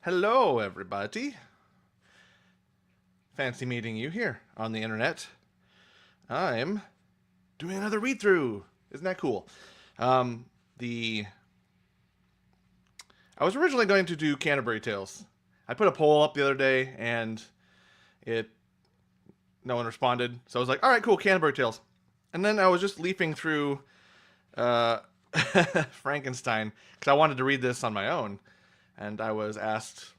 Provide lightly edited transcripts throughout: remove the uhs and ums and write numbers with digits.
Hello, everybody. Fancy meeting you here on the internet. I'm doing another read through. Isn't that cool? Um, the I was originally going to do Canterbury Tales. I put a poll up the other day, and it no one responded. So I was like, all right, cool, Canterbury Tales. And then I was just leafing through uh, Frankenstein because I wanted to read this on my own, and I was asked,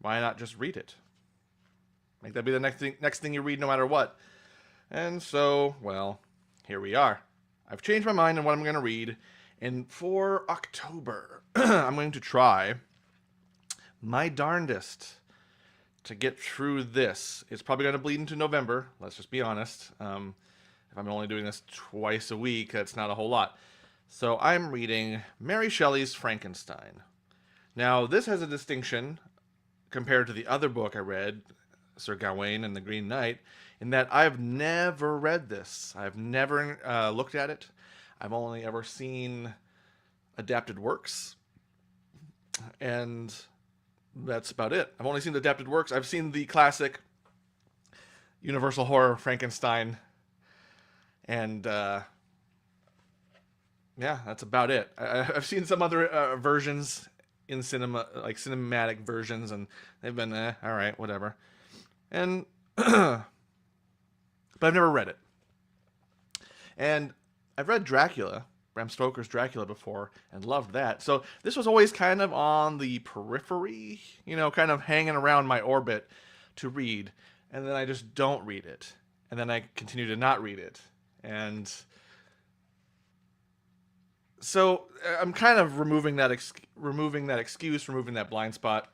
why not just read it? Make that be the next thing you read, no matter what. And so, well, here we are. I've changed my mind on what I'm going to read. And for October, I'm going to try my darndest to get through this. It's probably going to bleed into November. Let's just be honest. If I'm only doing this twice a week, that's not a whole lot. So I'm reading Mary Shelley's Frankenstein. Now, this has a distinction compared to the other book I read, Sir Gawain and the Green Knight, in that I've never read this. I've never looked at it. I've only ever seen adapted works, and that's about it. I've only seen the adapted works. I've seen the classic Universal Horror Frankenstein, and yeah, that's about it. I've seen some other versions in cinema, like cinematic versions, and they've been all right, whatever. And but I've never read it. And I've read Dracula, Bram Stoker's Dracula before, and loved that. So this was always kind of on the periphery, kind of hanging around my orbit to read. And then I just don't read it. And then I continue to not read it. And so I'm kind of removing that excuse, removing that blind spot.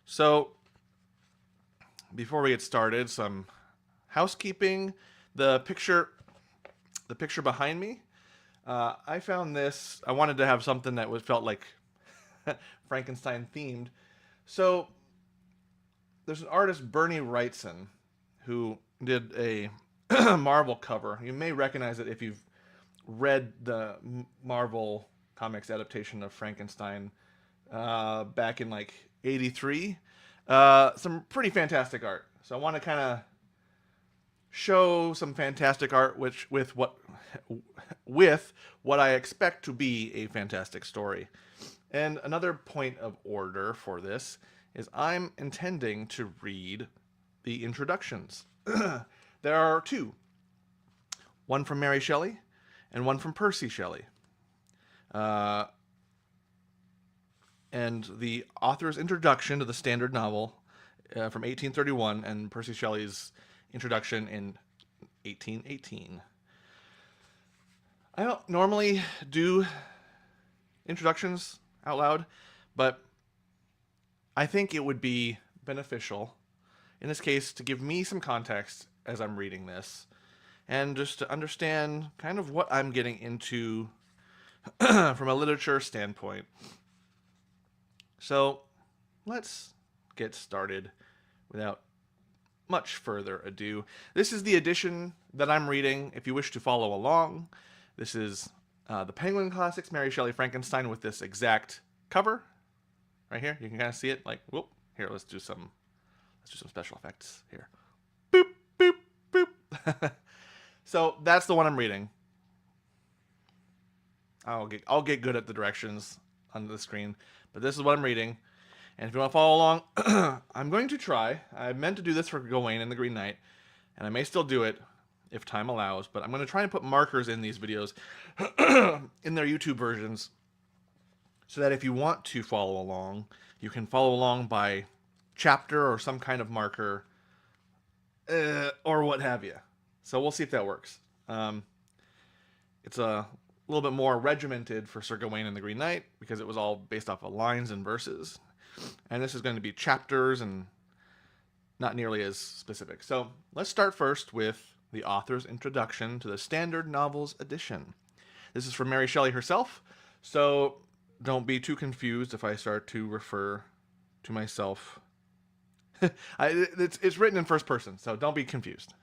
So before we get started, some housekeeping. The picture behind me, I found this. I wanted to have something that felt like Frankenstein themed. So there's an artist, Bernie Wrightson, who did a Marvel cover. You may recognize it if you've read the Marvel comics adaptation of Frankenstein back in like '83. Some pretty fantastic art. So I want to kind of show some fantastic art, with what I expect to be a fantastic story. And another point of order for this is I'm intending to read the introductions. There are two, one from Mary Shelley and one from Percy Shelley. And the author's introduction to the standard novel from 1831, and Percy Shelley's introduction in 1818. I don't normally do introductions out loud, but I think it would be beneficial in this case to give me some context as I'm reading this, and just to understand kind of what I'm getting into from a literature standpoint. So let's get started without much further ado. This is the edition that I'm reading. If you wish to follow along, this is the Penguin Classics Mary Shelley Frankenstein with this exact cover right here. You can kind of see it. Like, whoop. Here, let's do some special effects here. Boop, boop, boop. So that's the one I'm reading. I'll get good at the directions on the screen, but this is what I'm reading. And if you want to follow along, I'm going to try. I meant to do this for Gawain and the Green Knight, and I may still do it if time allows, but I'm going to try and put markers in these videos in their YouTube versions so that if you want to follow along, you can follow along by chapter or some kind of marker or what have you. So we'll see if that works. It's a little bit more regimented for Sir Gawain and the Green Knight because it was all based off of lines and verses. And this is going to be chapters and not nearly as specific. So let's start first with the author's introduction to the Standard Novels edition. This is from Mary Shelley herself, so don't be too confused if I start to refer to myself. It's written in first person, so don't be confused.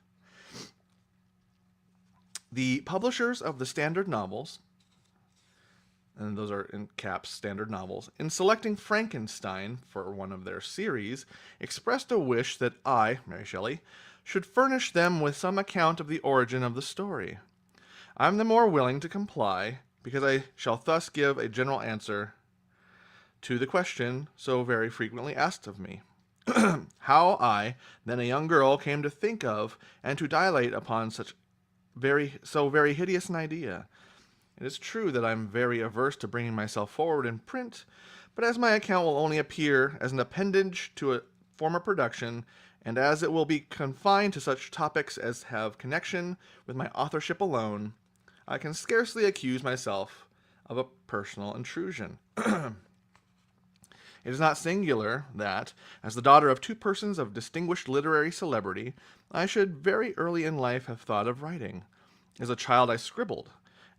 The publishers of the Standard Novels and those are in caps standard novels, in selecting Frankenstein for one of their series, expressed a wish that I, Mary Shelley, should furnish them with some account of the origin of the story. I am the more willing to comply, because I shall thus give a general answer to the question so very frequently asked of me. How I, then a young girl, came to think of and to dilate upon so very hideous an idea. It is true that I am very averse to bringing myself forward in print, but as my account will only appear as an appendage to a former production, and as it will be confined to such topics as have connection with my authorship alone, I can scarcely accuse myself of a personal intrusion. It is not singular that, as the daughter of two persons of distinguished literary celebrity, I should very early in life have thought of writing. As a child I scribbled,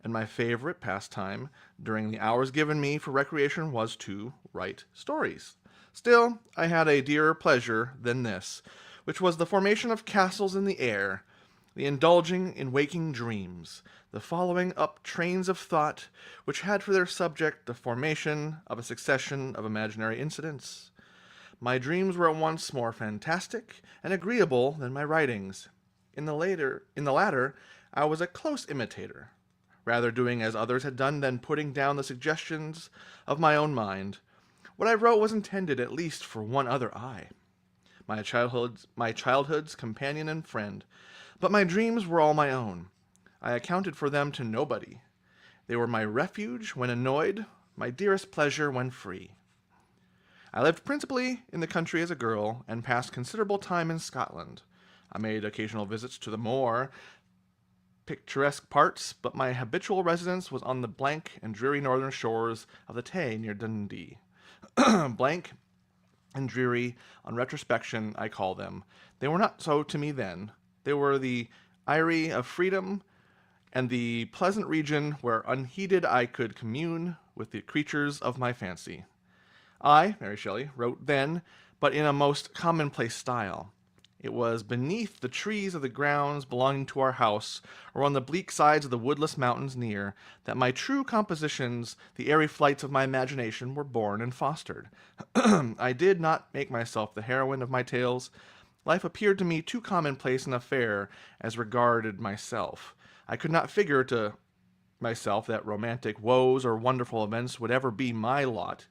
and my favorite pastime during the hours given me for recreation was to write stories. Still, I had a dearer pleasure than this, which was the formation of castles in the air, the indulging in waking dreams, the following up trains of thought which had for their subject the formation of a succession of imaginary incidents. My dreams were at once more fantastic and agreeable than my writings. In the latter, I was a close imitator, rather doing as others had done than putting down the suggestions of my own mind. What I wrote was intended at least for one other eye, my childhood's companion and friend, but my dreams were all my own. I accounted for them to nobody. They were my refuge when annoyed, my dearest pleasure when free. I lived principally in the country as a girl, and passed considerable time in Scotland. I made occasional visits to the more picturesque parts, but my habitual residence was on the blank and dreary northern shores of the Tay near Dundee. Blank and dreary, on retrospection, I call them. They were not so to me then. They were the eyrie of freedom, and the pleasant region where unheeded I could commune with the creatures of my fancy. I, Mary Shelley, wrote then, but in a most commonplace style. It was beneath the trees of the grounds belonging to our house, or on the bleak sides of the woodless mountains near, that my true compositions, the airy flights of my imagination, were born and fostered. I did not make myself the heroine of my tales. Life appeared to me too commonplace an affair as regarded myself. I could not figure to myself that romantic woes or wonderful events would ever be my lot.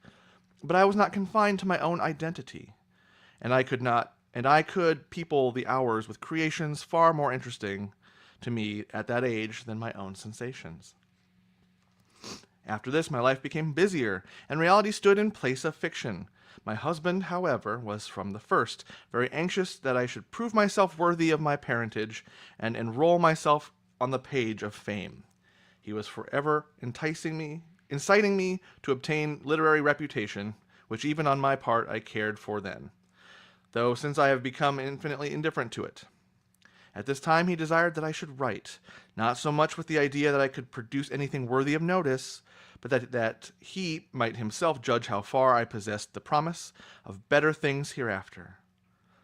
But I was not confined to my own identity, and I could people the hours with creations far more interesting to me at that age than my own sensations. After this, my life became busier, and reality stood in place of fiction. My husband, however, was from the first very anxious that I should prove myself worthy of my parentage and enroll myself on the page of fame. He was forever inciting me to obtain literary reputation, which even on my part I cared for then, though since I have become infinitely indifferent to it. At this time he desired that I should write, not so much with the idea that I could produce anything worthy of notice, but that he might himself judge how far I possessed the promise of better things hereafter.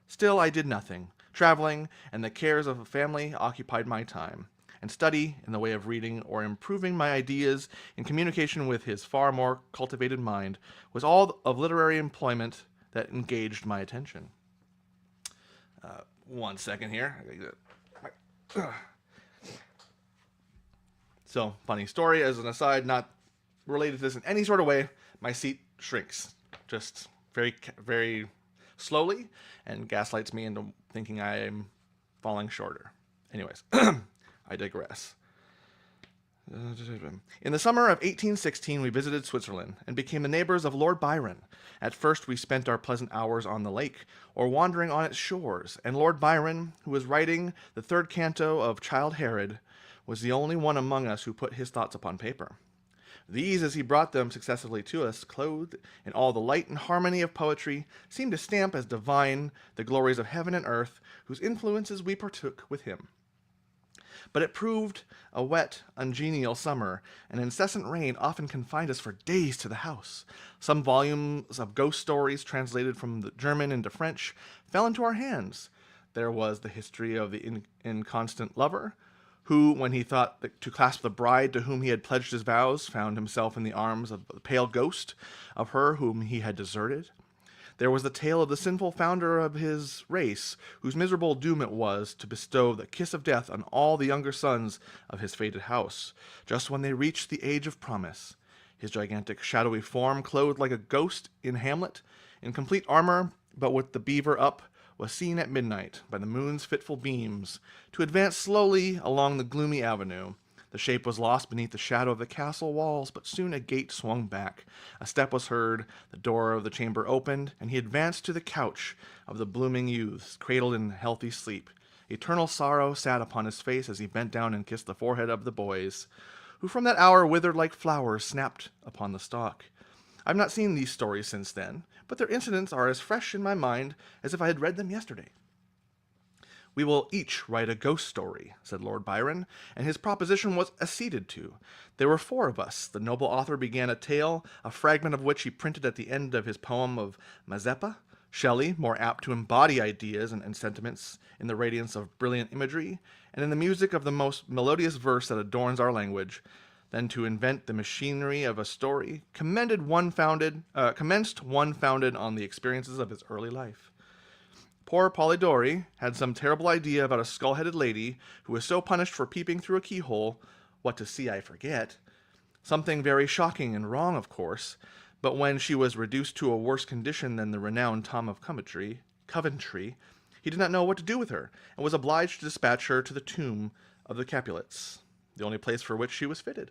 Still I did nothing. Traveling and the cares of a family occupied my time, and study in the way of reading or improving my ideas in communication with his far more cultivated mind was all of literary employment that engaged my attention. 1 second here. So, funny story as an aside, not related to this in any sort of way. My seat shrinks just very, very slowly and gaslights me into thinking I am falling shorter. Anyways, I digress. In the summer of 1816, we visited Switzerland and became the neighbors of Lord Byron. At first, we spent our pleasant hours on the lake or wandering on its shores, and Lord Byron, who was writing the third canto of Childe Harold, was the only one among us who put his thoughts upon paper. These, as he brought them successively to us, clothed in all the light and harmony of poetry, seemed to stamp as divine the glories of heaven and earth, whose influences we partook with him. But it proved a wet, ungenial summer, and incessant rain often confined us for days to the house. Some volumes of ghost stories, translated from the German into French, fell into our hands. There was the history of the inconstant lover, who, when he thought to clasp the bride to whom he had pledged his vows, found himself in the arms of the pale ghost of her whom he had deserted. There was the tale of the sinful founder of his race, whose miserable doom it was to bestow the kiss of death on all the younger sons of his fated house, just when they reached the age of promise. His gigantic shadowy form, clothed like a ghost in Hamlet, in complete armor, but with the beaver up, was seen at midnight, by the moon's fitful beams, to advance slowly along the gloomy avenue. The shape was lost beneath the shadow of the castle walls, but soon a gate swung back. A step was heard, the door of the chamber opened, and he advanced to the couch of the blooming youths, cradled in healthy sleep. Eternal sorrow sat upon his face as he bent down and kissed the forehead of the boys, who from that hour withered like flowers snapped upon the stalk. I have not seen these stories since then, but their incidents are as fresh in my mind as if I had read them yesterday. "We will each write a ghost story," said Lord Byron, and his proposition was acceded to. There were 4 of us. The noble author began a tale, a fragment of which he printed at the end of his poem of Mazeppa. Shelley, more apt to embody ideas and sentiments in the radiance of brilliant imagery, and in the music of the most melodious verse that adorns our language, than to invent the machinery of a story, commenced one founded on the experiences of his early life. Poor Polidori had some terrible idea about a skull-headed lady who was so punished for peeping through a keyhole, what to see I forget. Something very shocking and wrong, of course, but when she was reduced to a worse condition than the renowned Tom of Coventry, he did not know what to do with her, and was obliged to dispatch her to the tomb of the Capulets, the only place for which she was fitted.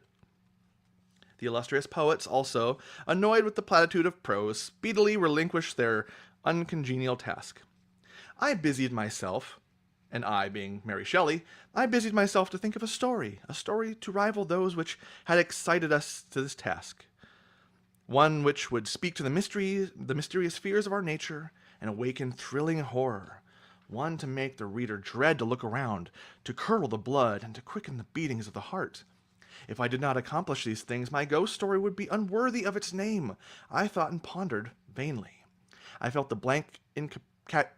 The illustrious poets also, annoyed with the platitude of prose, speedily relinquished their uncongenial task. I busied myself, and I being Mary Shelley, I busied myself to think of a story to rival those which had excited us to this task. One which would speak to the mysterious fears of our nature, and awaken thrilling horror. One to make the reader dread to look around, to curdle the blood, and to quicken the beatings of the heart. If I did not accomplish these things, my ghost story would be unworthy of its name. I thought and pondered vainly. I felt the blank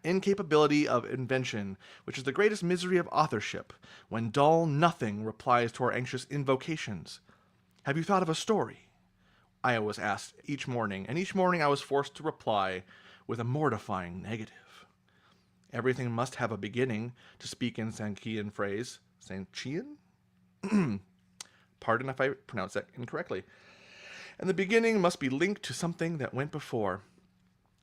incapability of invention, which is the greatest misery of authorship, when dull nothing replies to our anxious invocations. "Have you thought of a story?" I was asked each morning, and each morning I was forced to reply with a mortifying negative. Everything must have a beginning, to speak in Sanchian phrase. Sanchian? Pardon if I pronounce that incorrectly. And the beginning must be linked to something that went before.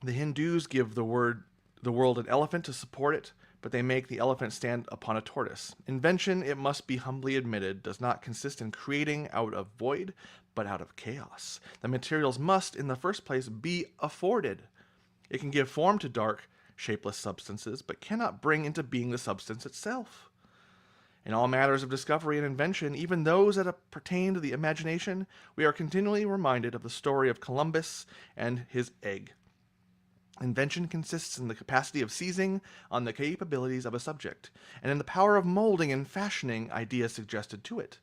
The Hindus give the world an elephant to support it, but they make the elephant stand upon a tortoise. Invention, it must be humbly admitted, does not consist in creating out of void, but out of chaos. The materials must, in the first place, be afforded. It can give form to dark, shapeless substances, but cannot bring into being the substance itself. In all matters of discovery and invention, even those that pertain to the imagination, we are continually reminded of the story of Columbus and his egg. Invention consists in the capacity of seizing on the capabilities of a subject, and in the power of molding and fashioning ideas suggested to it.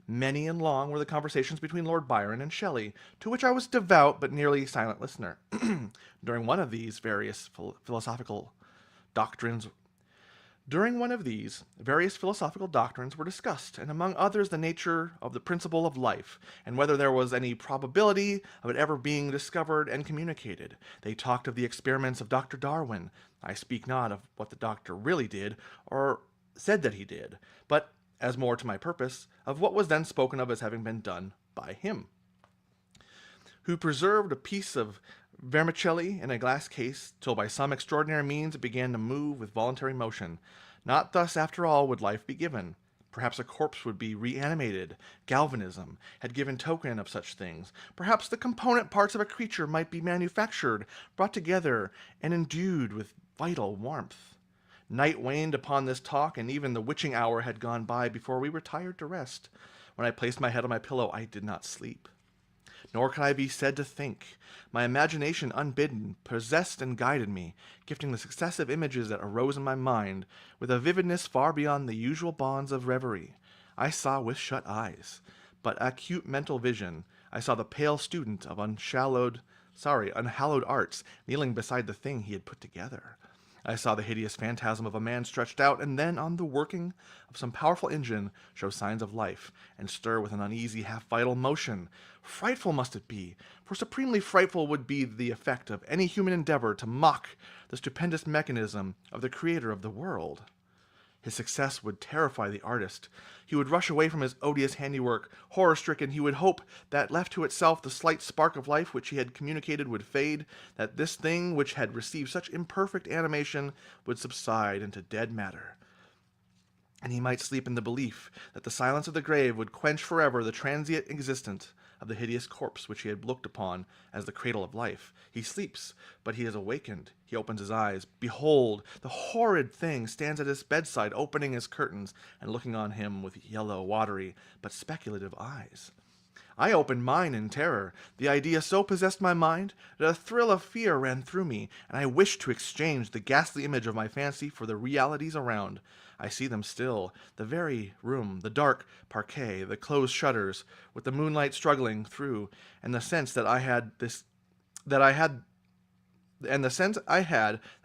Many and long were the conversations between Lord Byron and Shelley, to which I was devout but nearly silent listener. During one of these, various philosophical doctrines were discussed, and among others the nature of the principle of life, and whether there was any probability of it ever being discovered and communicated. They talked of the experiments of Dr. Darwin. I speak not of what the doctor really did, or said that he did, but, as more to my purpose, of what was then spoken of as having been done by him, who preserved a piece of vermicelli in a glass case, till by some extraordinary means it began to move with voluntary motion. Not thus, after all, would life be given. Perhaps a corpse would be reanimated. Galvanism had given token of such things. Perhaps the component parts of a creature might be manufactured, brought together, and endued with vital warmth. Night waned upon this talk, and even the witching hour had gone by before we retired to rest. When I placed my head on my pillow, I did not sleep. Nor could I be said to think. My imagination, unbidden, possessed and guided me, gifting the successive images that arose in my mind with a vividness far beyond the usual bonds of reverie. I saw with shut eyes, but acute mental vision. I saw the pale student of unhallowed arts kneeling beside the thing he had put together. I saw the hideous phantasm of a man stretched out, and then, on the working of some powerful engine, show signs of life, and stir with an uneasy, half-vital motion. Frightful must it be, for supremely frightful would be the effect of any human endeavor to mock the stupendous mechanism of the Creator of the world. His success would terrify the artist. He would rush away from his odious handiwork. Horror-stricken, he would hope that, left to itself, the slight spark of life which he had communicated would fade, that this thing which had received such imperfect animation would subside into dead matter. And he might sleep in the belief that the silence of the grave would quench forever the transient existence of the hideous corpse which he had looked upon as the cradle of life. He sleeps, but he is awakened. He opens his eyes. Behold, the horrid thing stands at his bedside, opening his curtains and looking on him with yellow, watery, but speculative eyes. I opened mine in terror. The idea so possessed my mind that a thrill of fear ran through me, and I wished to exchange the ghastly image of my fancy for the realities around. I see them still, the very room, the dark parquet, the closed shutters, with the moonlight struggling through, and the sense that I had that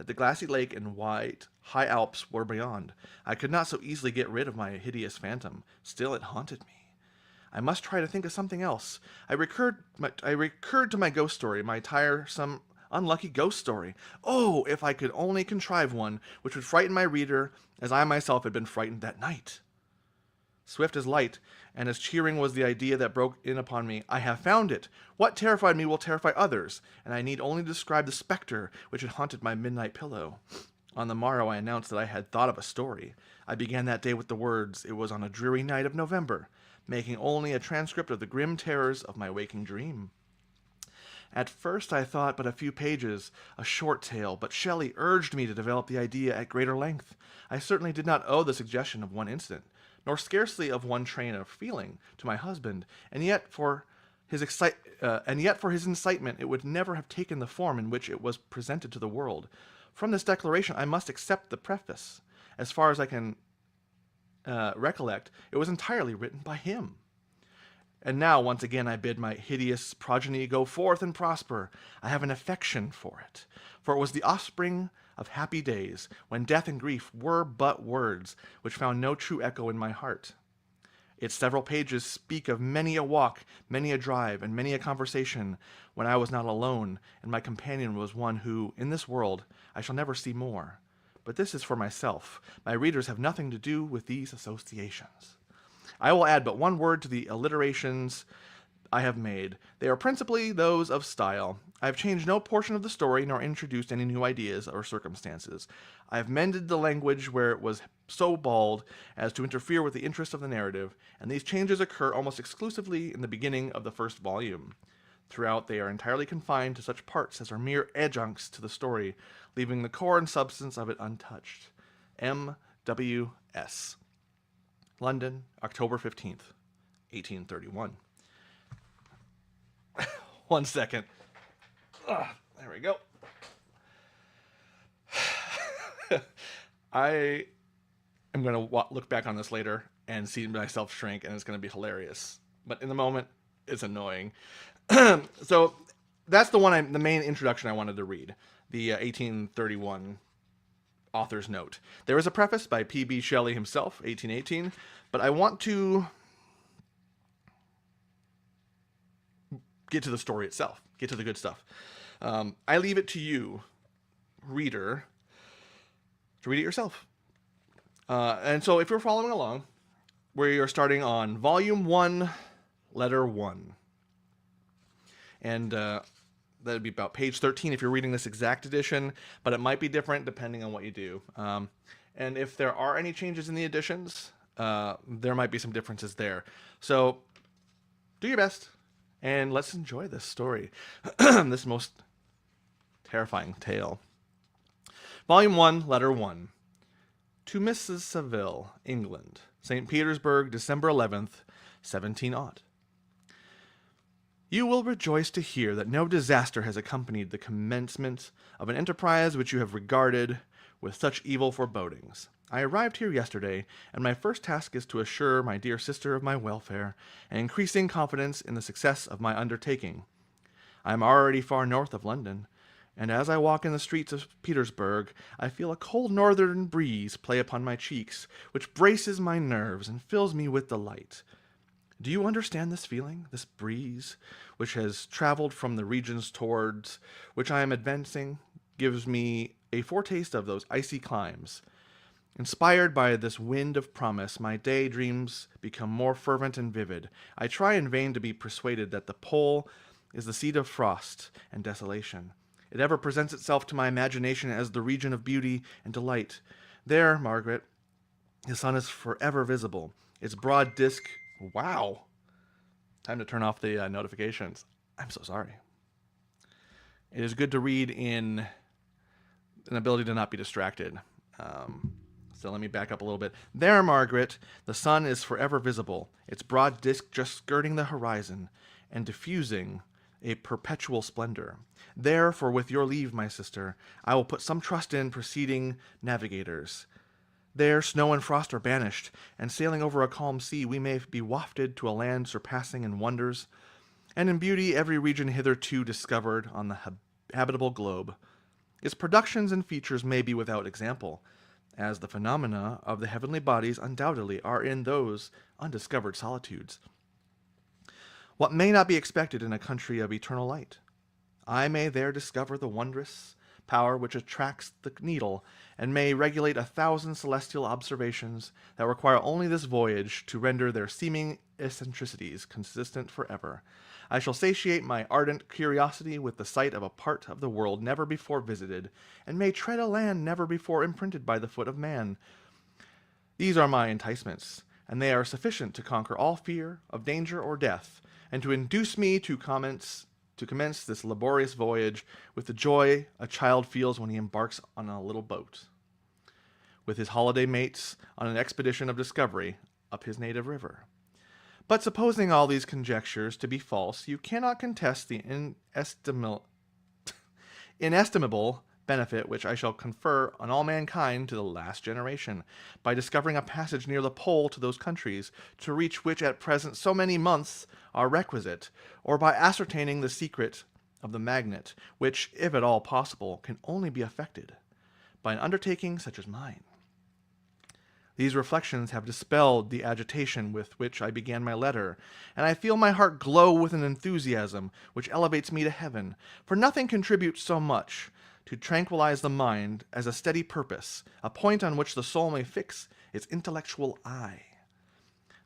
the glassy lake and white high Alps were beyond. I could not so easily get rid of my hideous phantom. Still it haunted me. I must try to think of something else. I recurred to my ghost story, my tiresome, unlucky ghost story. Oh, if I could only contrive one which would frighten my reader as I myself had been frightened that night. Swift as light, and as cheering was the idea that broke in upon me. I have found it. What terrified me will terrify others, and I need only describe the spectre which had haunted my midnight pillow. On the morrow I announced that I had thought of a story. I began that day with the words, "It was on a dreary night of November," making only a transcript of the grim terrors of my waking dream. At first I thought but a few pages, a short tale, but Shelley urged me to develop the idea at greater length. I certainly did not owe the suggestion of one incident, nor scarcely of one train of feeling, to my husband, and yet for his incitement it would never have taken the form in which it was presented to the world. From this declaration I must accept the preface. As far as I can recollect, it was entirely written by him. And now, once again, I bid my hideous progeny go forth and prosper. I have an affection for it was the offspring of happy days, when death and grief were but words, which found no true echo in my heart. Its several pages speak of many a walk, many a drive, and many a conversation, when I was not alone, and my companion was one who, in this world, I shall never see more. But this is for myself. My readers have nothing to do with these associations. I will add but one word to the alliterations I have made. They are principally those of style. I have changed no portion of the story, nor introduced any new ideas or circumstances. I have mended the language where it was so bald as to interfere with the interest of the narrative, and these changes occur almost exclusively in the beginning of the first volume. Throughout, they are entirely confined to such parts as are mere adjuncts to the story, leaving the core and substance of it untouched. M.W.S. London, October 15th, 1831. 1 second. There we go. I am going to look back on this later and see myself shrink, and it's going to be hilarious. But in the moment, it's annoying. So that's the main introduction I wanted to read. The 1831 author's note. There is a preface by P.B. Shelley himself, 1818, but I want to get to the story itself, get to the good stuff. I leave it to you, reader, to read it yourself. And so if you're following along, we are starting on Volume 1, Letter 1. And that would be about page 13 if you're reading this exact edition, but it might be different depending on what you do. And if there are any changes in the editions, there might be some differences there. So do your best, and let's enjoy this story, this most terrifying tale. Volume 1, Letter 1. To Mrs. Saville, England, St. Petersburg, December 11th, 17 odd. You will rejoice to hear that no disaster has accompanied the commencement of an enterprise which you have regarded with such evil forebodings. I arrived here yesterday, and my first task is to assure my dear sister of my welfare, and increasing confidence in the success of my undertaking. I am already far north of London, And as I walk in the streets of Petersburg, I feel a cold northern breeze play upon my cheeks, which braces my nerves and fills me with delight. Do you understand this feeling, this breeze, which has traveled from the regions towards which I am advancing, gives me a foretaste of those icy climes? Inspired by this wind of promise, my daydreams become more fervent and vivid. I try in vain to be persuaded that the pole is the seat of frost and desolation. It ever presents itself to my imagination as the region of beauty and delight. There, Margaret, the sun is forever visible. Its broad disk. Wow. Time to turn off the notifications. I'm so sorry. It is good to read in an ability to not be distracted. So let me back up a little bit. There, Margaret, the sun is forever visible, its broad disk just skirting the horizon and diffusing a perpetual splendor. There, for with your leave, my sister, I will put some trust in preceding navigators. There, snow and frost are banished, and sailing over a calm sea, we may be wafted to a land surpassing in wonders, and in beauty every region hitherto discovered on the habitable globe. Its productions and features may be without example, as the phenomena of the heavenly bodies undoubtedly are in those undiscovered solitudes. What may not be expected in a country of eternal light? I may there discover the wondrous power which attracts the needle, and may regulate 1,000 celestial observations that require only this voyage to render their seeming eccentricities consistent forever. I shall satiate my ardent curiosity with the sight of a part of the world never before visited, and may tread a land never before imprinted by the foot of man. These are my enticements, and they are sufficient to conquer all fear of danger or death, and to induce me to commence this laborious voyage with the joy a child feels when he embarks on a little boat, with his holiday mates on an expedition of discovery up his native river. But supposing all these conjectures to be false, you cannot contest the inestimable benefit which I shall confer on all mankind to the last generation, by discovering a passage near the pole to those countries, to reach which at present so many months are requisite, or by ascertaining the secret of the magnet, which, if at all possible, can only be effected by an undertaking such as mine. These reflections have dispelled the agitation with which I began my letter, and I feel my heart glow with an enthusiasm which elevates me to heaven, for nothing contributes so much to tranquilize the mind as a steady purpose, a point on which the soul may fix its intellectual eye.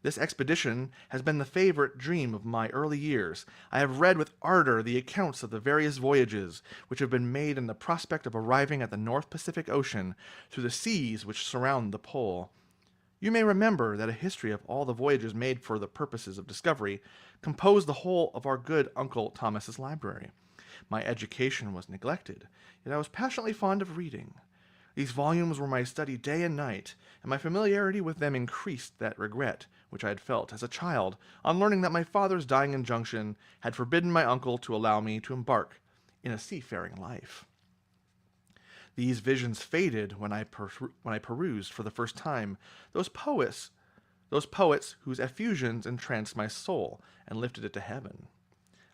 This expedition has been the favorite dream of my early years. I have read with ardor the accounts of the various voyages which have been made in the prospect of arriving at the North Pacific Ocean through the seas which surround the pole. You may remember that a history of all the voyages made for the purposes of discovery composed the whole of our good Uncle Thomas's library. My education was neglected, yet I was passionately fond of reading. These volumes were my study day and night, and my familiarity with them increased that regret which I had felt as a child on learning that my father's dying injunction had forbidden my uncle to allow me to embark in a seafaring life. These visions faded when I perused for the first time those poets whose effusions entranced my soul and lifted it to heaven.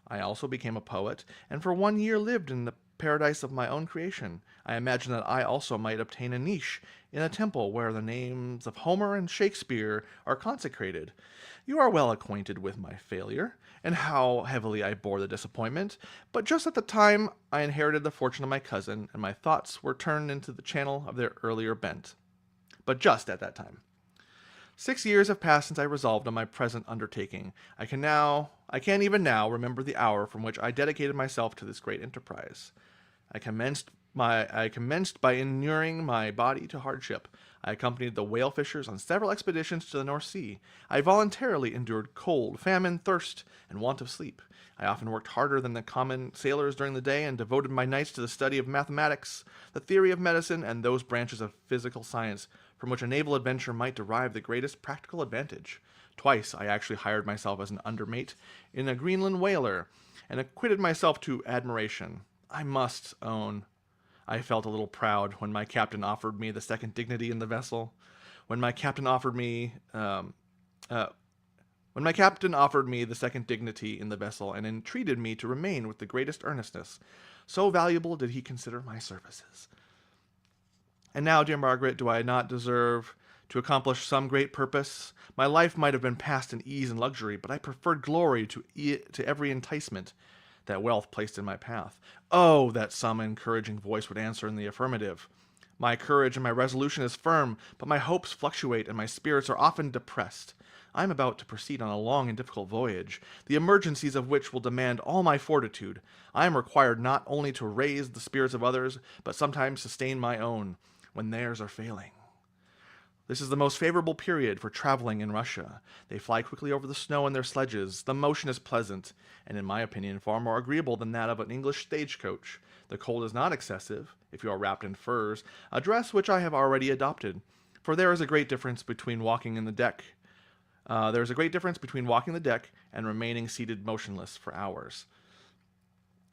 I also became a poet, and for 1 year lived in the paradise of my own creation. I imagined that I also might obtain a niche in a temple where the names of Homer and Shakespeare are consecrated. You are well acquainted with my failure, and how heavily I bore the disappointment, but just at the time I inherited the fortune of my cousin, and my thoughts were turned into the channel of their earlier bent. But just at that time. 6 years have passed since I resolved on my present undertaking. I can't even now remember the hour from which I dedicated myself to this great enterprise. I commenced by inuring my body to hardship. I accompanied the whale fishers on several expeditions to the North Sea. I voluntarily endured cold, famine, thirst, and want of sleep. I often worked harder than the common sailors during the day, and devoted my nights to the study of mathematics, the theory of medicine, and those branches of physical science from which a naval adventure might derive the greatest practical advantage. Twice I actually hired myself as an undermate in a Greenland whaler, and acquitted myself to admiration. I must own I felt a little proud when my captain offered me the second dignity in the vessel. When my captain offered me When my captain offered me the second dignity in the vessel and entreated me to remain with the greatest earnestness, so valuable did he consider my services. And now, dear Margaret, do I not deserve to accomplish some great purpose? My life might have been passed in ease and luxury, but I preferred glory to every enticement that wealth placed in my path. Oh, that some encouraging voice would answer in the affirmative. My courage and my resolution is firm, but my hopes fluctuate and my spirits are often depressed. I am about to proceed on a long and difficult voyage, the emergencies of which will demand all my fortitude. I am required not only to raise the spirits of others, but sometimes sustain my own when theirs are failing. This is the most favorable period for traveling in Russia. They fly quickly over the snow in their sledges. The motion is pleasant, and in my opinion, far more agreeable than that of an English stagecoach. The cold is not excessive, if you are wrapped in furs, a dress which I have already adopted. For there is a great difference between walking in the deck. There is a great difference between walking the deck and remaining seated motionless for hours,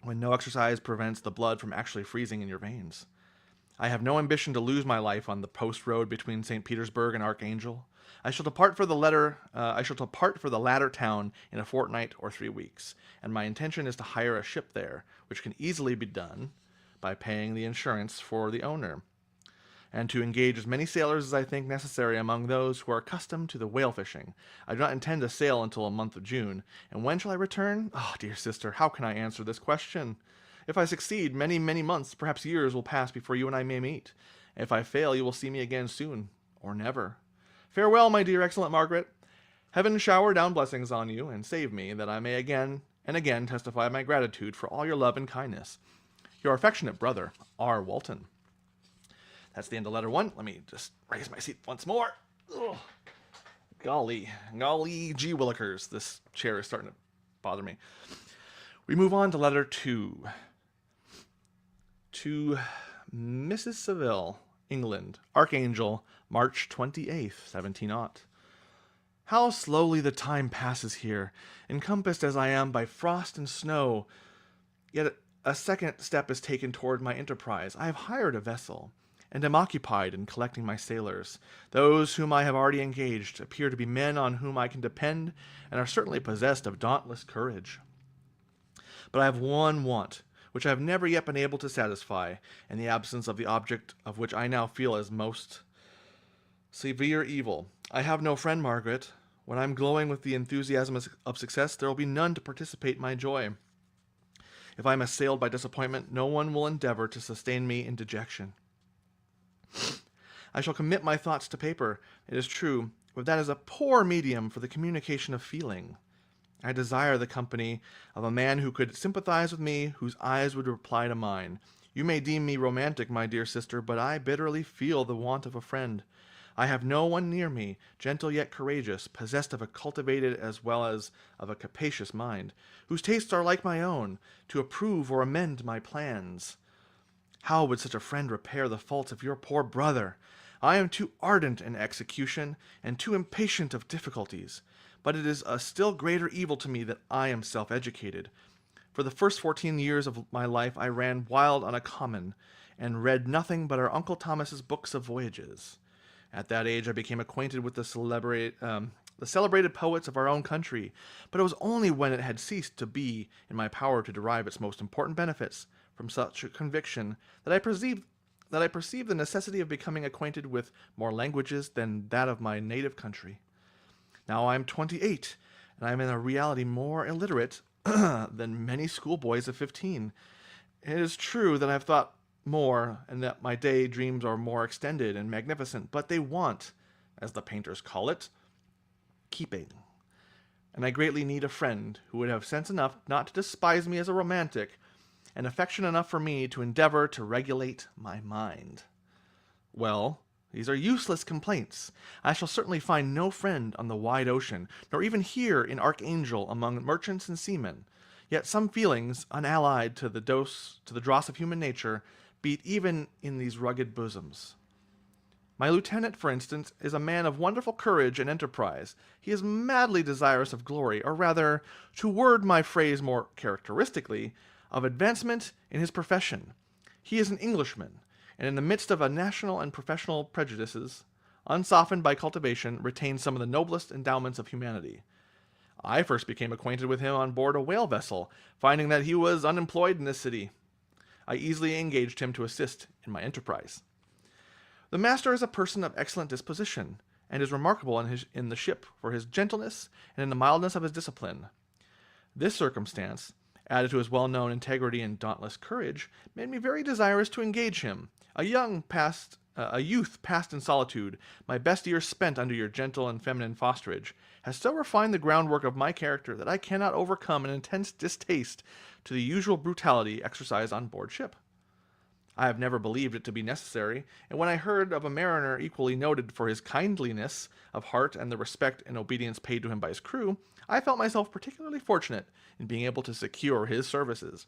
when no exercise prevents the blood from actually freezing in your veins. I have no ambition to lose my life on the post road between St. Petersburg and Archangel. I shall depart for the latter town in a fortnight or 3 weeks, and my intention is to hire a ship there, which can easily be done by paying the insurance for the owner, and to engage as many sailors as I think necessary among those who are accustomed to the whale fishing. I do not intend to sail until the month of June. And when shall I return? Oh, dear sister, how can I answer this question? If I succeed, many, many months, perhaps years, will pass before you and I may meet. If I fail, you will see me again soon, or never. Farewell, my dear, excellent Margaret. Heaven shower down blessings on you, and save me, that I may again and again testify my gratitude for all your love and kindness. Your affectionate brother, R. Walton. That's the end of letter 1. Let me just raise my seat once more. Ugh. Golly gee willikers. This chair is starting to bother me. We move on to letter 2. To Mrs. Saville, England, Archangel, March 28th, 17 How slowly the time passes here, encompassed as I am by frost and snow. Yet a second step is taken toward my enterprise. I have hired a vessel, and am occupied in collecting my sailors. Those whom I have already engaged appear to be men on whom I can depend, and are certainly possessed of dauntless courage. But I have one want, which I have never yet been able to satisfy, in the absence of the object of which I now feel as most severe evil. I have no friend, Margaret. When I am glowing with the enthusiasm of success, there will be none to participate my joy. If I am assailed by disappointment, no one will endeavor to sustain me in dejection. I shall commit my thoughts to paper, it is true, but that is a poor medium for the communication of feeling. I desire the company of a man who could sympathize with me, whose eyes would reply to mine. You may deem me romantic, my dear sister, but I bitterly feel the want of a friend. I have no one near me, gentle yet courageous, possessed of a cultivated as well as of a capacious mind, whose tastes are like my own, to approve or amend my plans. How would such a friend repair the faults of your poor brother? I am too ardent in execution, and too impatient of difficulties. But it is a still greater evil to me that I am self-educated. For the first 14 years of my life I ran wild on a common, and read nothing but our Uncle Thomas's books of voyages. At that age I became acquainted with the celebrated poets of our own country, but it was only when it had ceased to be in my power to derive its most important benefits from such a conviction that I perceived the necessity of becoming acquainted with more languages than that of my native country. Now I am 28, and I am in a reality more illiterate than many schoolboys of 15. It is true that I have thought more, and that my day dreams are more extended and magnificent, but they want, as the painters call it, keeping. And I greatly need a friend who would have sense enough not to despise me as a romantic, and affection enough for me to endeavor to regulate my mind. Well, these are useless complaints. I shall certainly find no friend on the wide ocean, nor even here in Archangel among merchants and seamen. Yet some feelings, unallied to the dross of human nature, beat even in these rugged bosoms. My lieutenant, for instance, is a man of wonderful courage and enterprise. He is madly desirous of glory, or rather, to word my phrase more characteristically, of advancement in his profession. He is an Englishman, and in the midst of a national and professional prejudices, unsoftened by cultivation, retains some of the noblest endowments of humanity. I first became acquainted with him on board a whale vessel, finding that he was unemployed in this city. I easily engaged him to assist in my enterprise. The master is a person of excellent disposition, and is remarkable in the ship for his gentleness and in the mildness of his discipline. This circumstance, added to his well-known integrity and dauntless courage, made me very desirous to engage him. A youth passed in solitude, my best years spent under your gentle and feminine fosterage, has so refined the groundwork of my character that I cannot overcome an intense distaste to the usual brutality exercised on board ship. I have never believed it to be necessary, and when I heard of a mariner equally noted for his kindliness of heart and the respect and obedience paid to him by his crew, I felt myself particularly fortunate in being able to secure his services.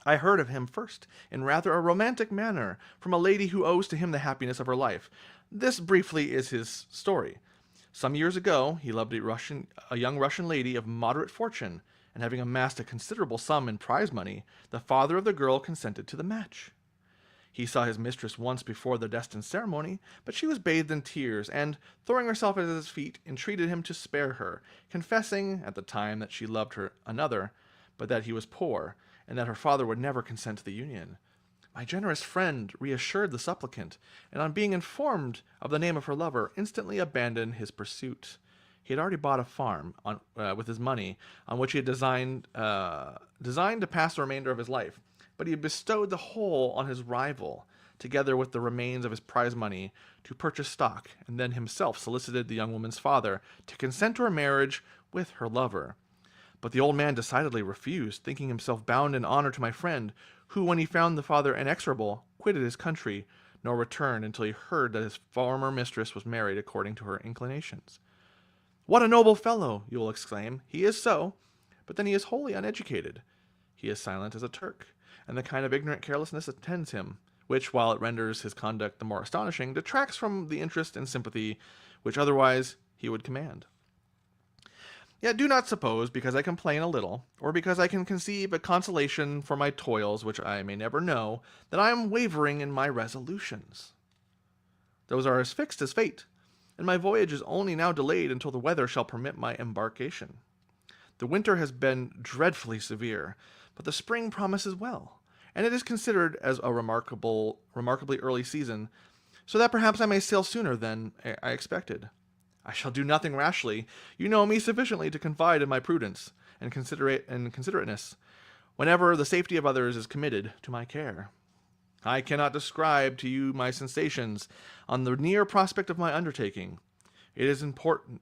I heard of him first, in rather a romantic manner, from a lady who owes to him the happiness of her life. This briefly is his story. Some years ago, he loved a young Russian lady of moderate fortune, and having amassed a considerable sum in prize money, the father of the girl consented to the match. He saw his mistress once before the destined ceremony, but she was bathed in tears, and, throwing herself at his feet, entreated him to spare her, confessing at the time that she loved another, but that he was poor, and that her father would never consent to the union. My generous friend reassured the supplicant, and on being informed of the name of her lover, instantly abandoned his pursuit. He had already bought a farm with his money, on which he had designed to pass the remainder of his life, but he had bestowed the whole on his rival, together with the remains of his prize money, to purchase stock, and then himself solicited the young woman's father to consent to her marriage with her lover. But the old man decidedly refused, thinking himself bound in honor to my friend, who, when he found the father inexorable, quitted his country, nor returned until he heard that his former mistress was married according to her inclinations. What a noble fellow, you will exclaim. He is so, but then he is wholly uneducated. He is silent as a Turk, and the kind of ignorant carelessness attends him, which, while it renders his conduct the more astonishing, detracts from the interest and sympathy which otherwise he would command. Yet do not suppose, because I complain a little, or because I can conceive a consolation for my toils which I may never know, that I am wavering in my resolutions. Those are as fixed as fate, and my voyage is only now delayed until the weather shall permit my embarkation. The winter has been dreadfully severe, but the spring promises well, and it is considered as a remarkably early season, so that perhaps I may sail sooner than I expected. I shall do nothing rashly. You know me sufficiently to confide in my prudence and considerateness, whenever the safety of others is committed to my care. I cannot describe to you my sensations on the near prospect of my undertaking. It is impossible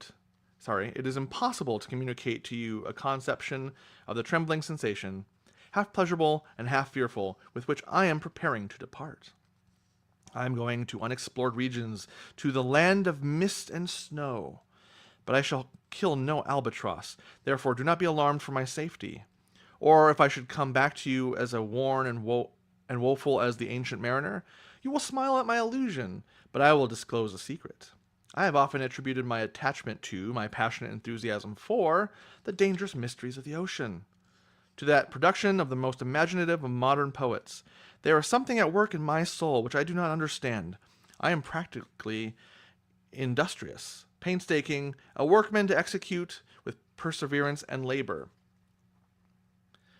to communicate to you a conception of the trembling sensation, half pleasurable and half fearful, with which I am preparing to depart. I am going to unexplored regions, to the land of mist and snow. But I shall kill no albatross, therefore do not be alarmed for my safety. Or if I should come back to you as a worn and woeful as the ancient mariner, you will smile at my illusion, but I will disclose a secret. I have often attributed my attachment to, my passionate enthusiasm for, the dangerous mysteries of the ocean. To that production of the most imaginative of modern poets. There is something at work in my soul which I do not understand. I am practically industrious, painstaking, a workman to execute with perseverance and labor.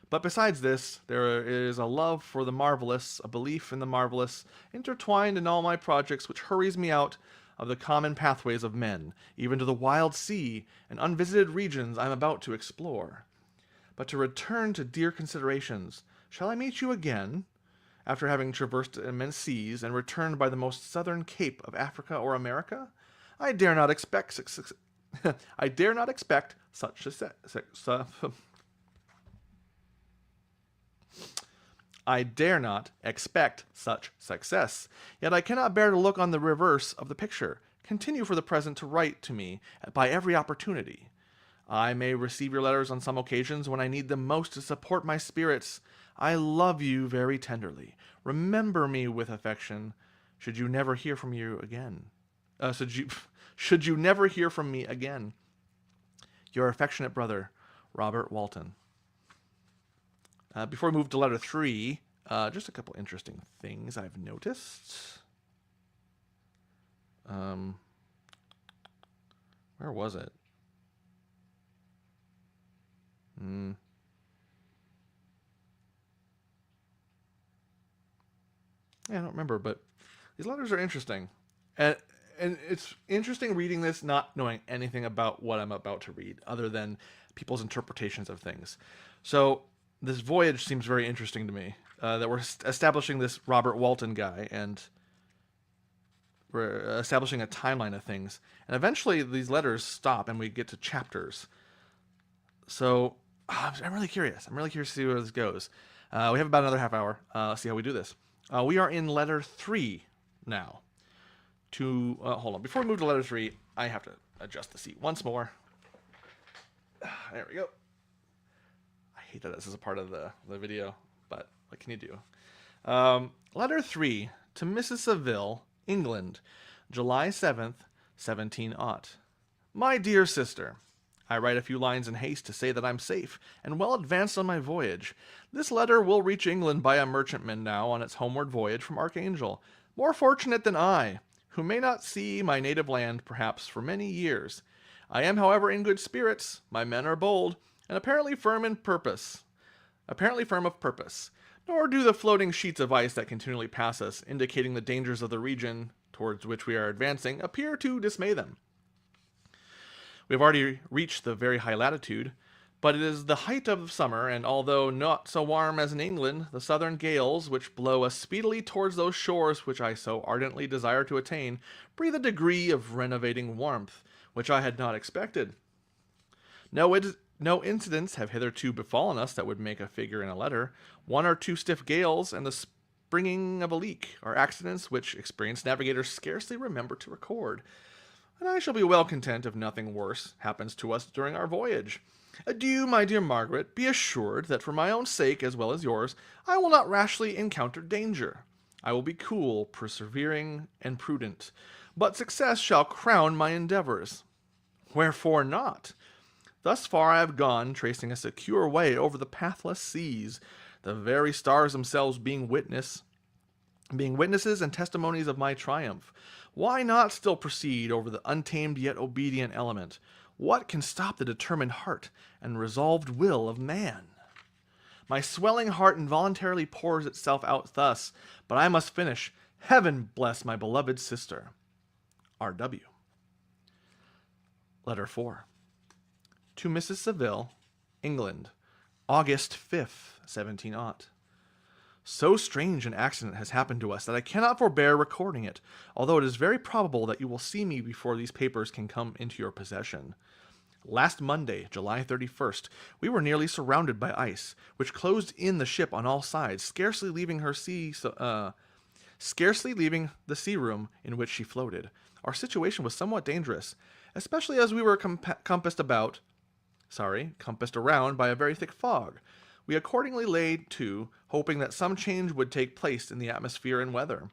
But besides this, there is a love for the marvelous, a belief in the marvelous, intertwined in all my projects, which hurries me out of the common pathways of men, even to the wild sea and unvisited regions I am about to explore. But to return to dear considerations, shall I meet you again, after having traversed immense seas and returned by the most southern cape of Africa or America? I dare not expect such I dare not expect such success, yet I cannot bear to look on the reverse of the picture. Continue for the present to write to me by every opportunity. I may receive your letters on some occasions when I need them most to support my spirits. I love you very tenderly. Remember me with affection. Should you never hear from me again, your affectionate brother, Robert Walton. Before we move to letter 3, just a couple interesting things I've noticed. Where was it? Mm. Yeah, I don't remember, but these letters are interesting. And and it's interesting reading this not knowing anything about what I'm about to read other than people's interpretations of things. So this voyage seems very interesting to me. That we're establishing this Robert Walton guy, and we're establishing a timeline of things. And eventually these letters stop and we get to chapters. So I'm really curious. I'm really curious to see where this goes. We have about another half hour. Let's see how we do this. We are in letter 3 now. Hold on. Before we move to letter 3, I have to adjust the seat once more. There we go. I hate that this is a part of the video, but what can you do? Letter 3 to Mrs. Seville, England, July 7th, 17 aught. My dear sister, I write a few lines in haste to say that I'm safe and well advanced on my voyage. This letter will reach England by a merchantman now on its homeward voyage from Archangel, more fortunate than I, who may not see my native land perhaps for many years. I am, however, in good spirits. My men are bold and apparently firm of purpose. Nor do the floating sheets of ice that continually pass us, indicating the dangers of the region towards which we are advancing, appear to dismay them. We have already reached the very high latitude, but it is the height of summer, and although not so warm as in England, the southern gales, which blow us speedily towards those shores which I so ardently desire to attain, breathe a degree of renovating warmth, which I had not expected. No incidents have hitherto befallen us that would make a figure in a letter. 1 or 2 stiff gales and the springing of a leak are accidents which experienced navigators scarcely remember to record, and I shall be well content if nothing worse happens to us during our voyage. Adieu, my dear Margaret. Be assured that for my own sake as well as yours, I will not rashly encounter danger. I will be cool, persevering, and prudent, but success shall crown my endeavors. Wherefore not? Thus far I have gone, tracing a secure way over the pathless seas, the very stars themselves being witnesses and testimonies of my triumph. Why not still proceed over the untamed yet obedient element? What can stop the determined heart and resolved will of man? My swelling heart involuntarily pours itself out thus, but I must finish. Heaven bless my beloved sister. R.W. Letter 4. To Mrs. Seville, England, August 5th, 17 aught. So strange an accident has happened to us that I cannot forbear recording it, although it is very probable that you will see me before these papers can come into your possession. Last Monday, July 31st, we were nearly surrounded by ice, which closed in the ship on all sides, scarcely leaving the sea room in which she floated. Our situation was somewhat dangerous, especially as we were compassed around by a very thick fog. We accordingly laid to, hoping that some change would take place in the atmosphere and weather.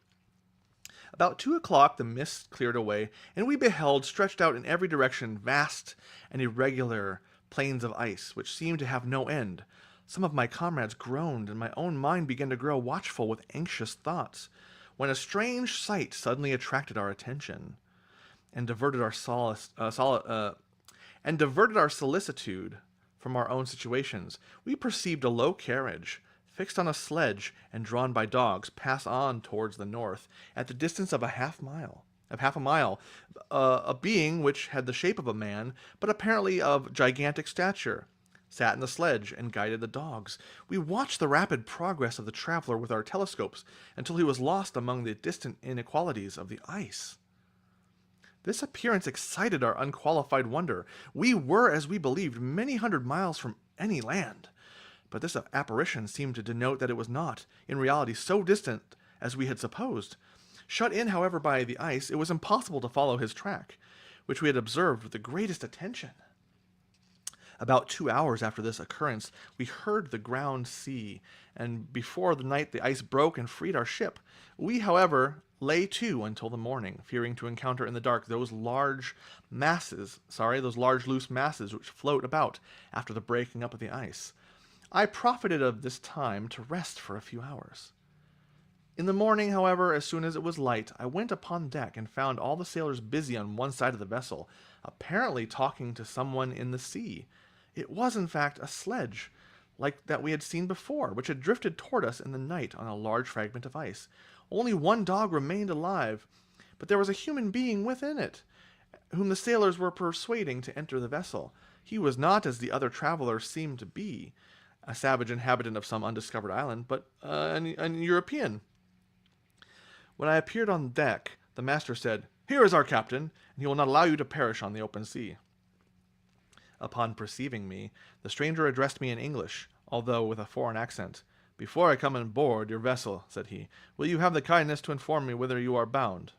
About 2 o'clock the mist cleared away, and we beheld, stretched out in every direction, vast and irregular plains of ice, which seemed to have no end. Some of my comrades groaned, and my own mind began to grow watchful with anxious thoughts, when a strange sight suddenly attracted our attention, and diverted our solicitude from our own situations. We perceived a low carriage, fixed on a sledge and drawn by dogs, pass on towards the north, at the distance of half a mile, a being which had the shape of a man, but apparently of gigantic stature, sat in the sledge and guided the dogs. We watched the rapid progress of the traveler with our telescopes until he was lost among the distant inequalities of the ice. This appearance excited our unqualified wonder. We were, as we believed, many hundred miles from any land, but this apparition seemed to denote that it was not, in reality, so distant as we had supposed. Shut in, however, by the ice, it was impossible to follow his track, which we had observed with the greatest attention. About 2 hours after this occurrence, we heard the ground sea, and before the night the ice broke and freed our ship. We, however, lay to until the morning, fearing to encounter in the dark those large loose masses which float about after the breaking up of the ice. I profited of this time to rest for a few hours. In the morning, however, as soon as it was light, I went upon deck and found all the sailors busy on one side of the vessel, apparently talking to someone in the sea. It was, in fact, a sledge, like that we had seen before, which had drifted toward us in the night on a large fragment of ice. Only one dog remained alive, but there was a human being within it, whom the sailors were persuading to enter the vessel. He was not, as the other travelers seemed to be, a savage inhabitant of some undiscovered island, but an European. When I appeared on deck, the master said, "Here is our captain, and he will not allow you to perish on the open sea." Upon perceiving me, the stranger addressed me in English, although with a foreign accent. "Before I come on board your vessel," said he, "will you have the kindness to inform me whither you are bound?"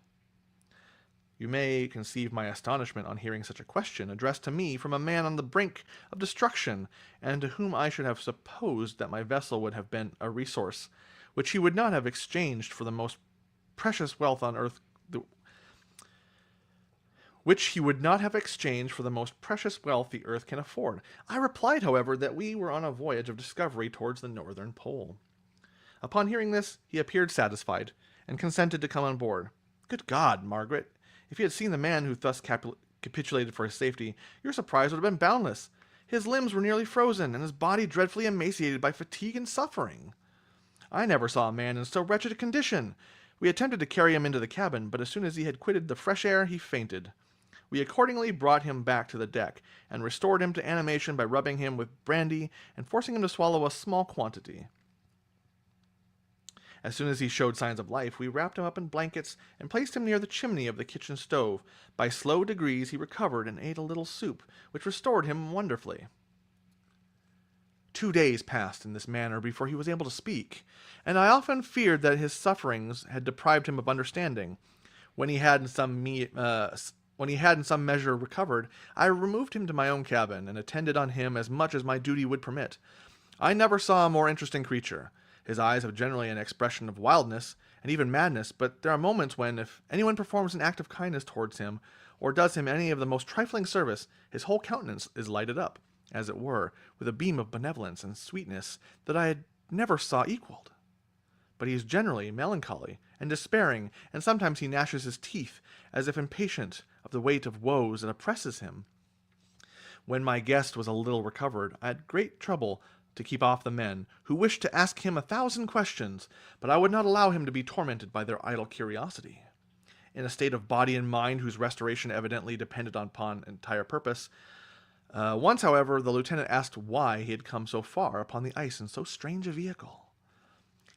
You may conceive my astonishment on hearing such a question addressed to me from a man on the brink of destruction, and to whom I should have supposed that my vessel would have been a resource, which he would not have exchanged for the most precious wealth on earth, which he would not have exchanged for the most precious wealth the earth can afford. I replied, however, that we were on a voyage of discovery towards the northern pole. Upon hearing this, he appeared satisfied, and consented to come on board. Good God, Margaret! If you had seen the man who thus capitulated for his safety, your surprise would have been boundless. His limbs were nearly frozen, and his body dreadfully emaciated by fatigue and suffering. I never saw a man in so wretched a condition. We attempted to carry him into the cabin, but as soon as he had quitted the fresh air, he fainted. We accordingly brought him back to the deck, and restored him to animation by rubbing him with brandy and forcing him to swallow a small quantity. As soon as he showed signs of life, we wrapped him up in blankets and placed him near the chimney of the kitchen stove. By slow degrees he recovered and ate a little soup, which restored him wonderfully. 2 days passed in this manner before he was able to speak, and I often feared that his sufferings had deprived him of understanding. When he had in some measure recovered, I removed him to my own cabin, and attended on him as much as my duty would permit. I never saw a more interesting creature. His eyes have generally an expression of wildness, and even madness, but there are moments when, if anyone performs an act of kindness towards him, or does him any of the most trifling service, his whole countenance is lighted up, as it were, with a beam of benevolence and sweetness that I never saw equalled. But he is generally melancholy and despairing, and sometimes he gnashes his teeth, as if impatient of the weight of woes that oppresses him. When my guest was a little recovered, I had great trouble to keep off the men, who wished to ask him 1,000 questions, but I would not allow him to be tormented by their idle curiosity. In a state of body and mind whose restoration evidently depended upon entire purpose. Once, however, the lieutenant asked why he had come so far upon the ice in so strange a vehicle.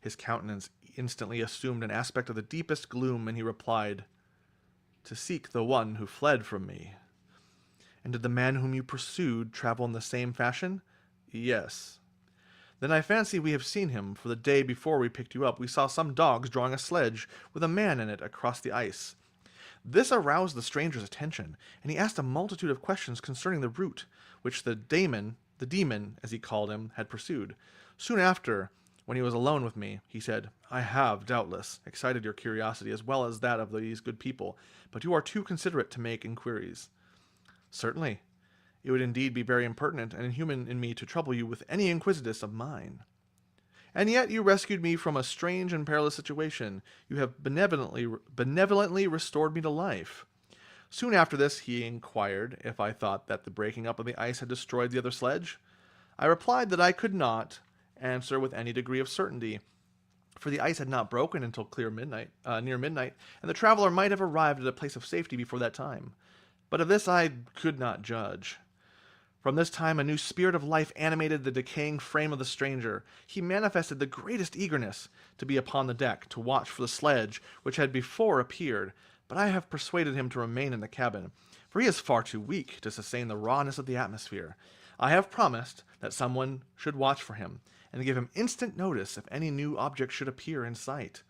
His countenance instantly assumed an aspect of the deepest gloom, and he replied, "To seek the one who fled from me." "And did the man whom you pursued travel in the same fashion?" "Yes." "Then I fancy we have seen him, for the day before we picked you up we saw some dogs drawing a sledge with a man in it across the ice." This aroused the stranger's attention, and he asked a multitude of questions concerning the route which the demon, as he called him, had pursued. Soon after, when he was alone with me, he said, "I have, doubtless, excited your curiosity as well as that of these good people, but you are too considerate to make inquiries." "Certainly. It would indeed be very impertinent and inhuman in me to trouble you with any inquisitiveness of mine." "And yet you rescued me from a strange and perilous situation. You have benevolently restored me to life." Soon after this he inquired if I thought that the breaking up of the ice had destroyed the other sledge. I replied that I could not answer with any degree of certainty, for the ice had not broken until near midnight, and the traveler might have arrived at a place of safety before that time. But of this I could not judge. From this time a new spirit of life animated the decaying frame of the stranger. He manifested the greatest eagerness to be upon the deck, to watch for the sledge which had before appeared, but I have persuaded him to remain in the cabin, for he is far too weak to sustain the rawness of the atmosphere. I have promised that someone should watch for him, and give him instant notice if any new object should appear in sight.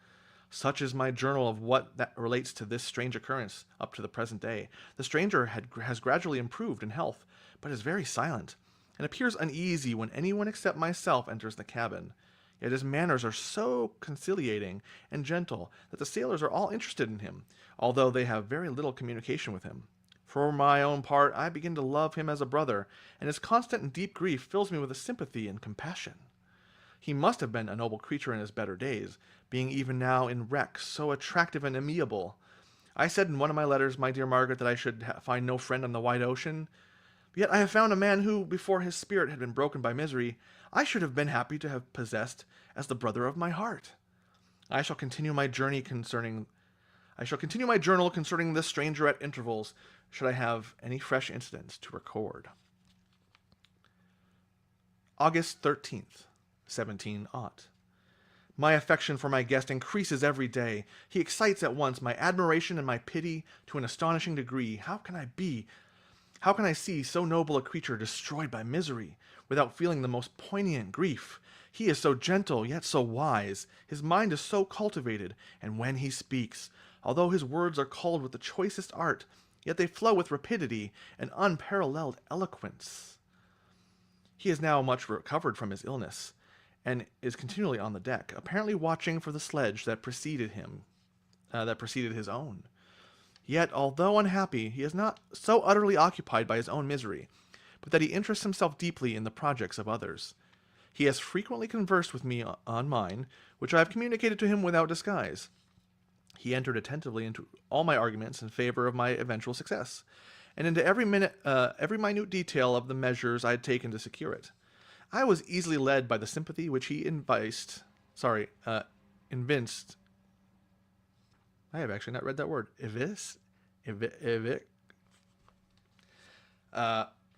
Such is my journal of what that relates to this strange occurrence up to the present day. The stranger has gradually improved in health, but is very silent, and appears uneasy when anyone except myself enters the cabin. Yet his manners are so conciliating and gentle that the sailors are all interested in him, although they have very little communication with him. For my own part, I begin to love him as a brother, and his constant and deep grief fills me with a sympathy and compassion. He must have been a noble creature in his better days, being even now in wreck so attractive and amiable. I said in one of my letters, my dear Margaret, that I should find no friend on the wide ocean. Yet I have found a man who, before his spirit had been broken by misery, I should have been happy to have possessed as the brother of my heart. I shall continue my journey concerning I shall continue my journal concerning this stranger at intervals, should I have any fresh incidents to record. August 13th, 17 aught. My affection for my guest increases every day. He excites at once my admiration and my pity to an astonishing degree. How can I see so noble a creature destroyed by misery, without feeling the most poignant grief? He is so gentle, yet so wise. His mind is so cultivated, and when he speaks, although his words are culled with the choicest art, yet they flow with rapidity and unparalleled eloquence. He is now much recovered from his illness, and is continually on the deck, apparently watching for the sledge that preceded his own. Yet, although unhappy, he is not so utterly occupied by his own misery, but that he interests himself deeply in the projects of others. He has frequently conversed with me on mine, which I have communicated to him without disguise. He entered attentively into all my arguments in favor of my eventual success, and into every minute detail of the measures I had taken to secure it. I was easily led by the sympathy which he evinced. I have actually not read that word.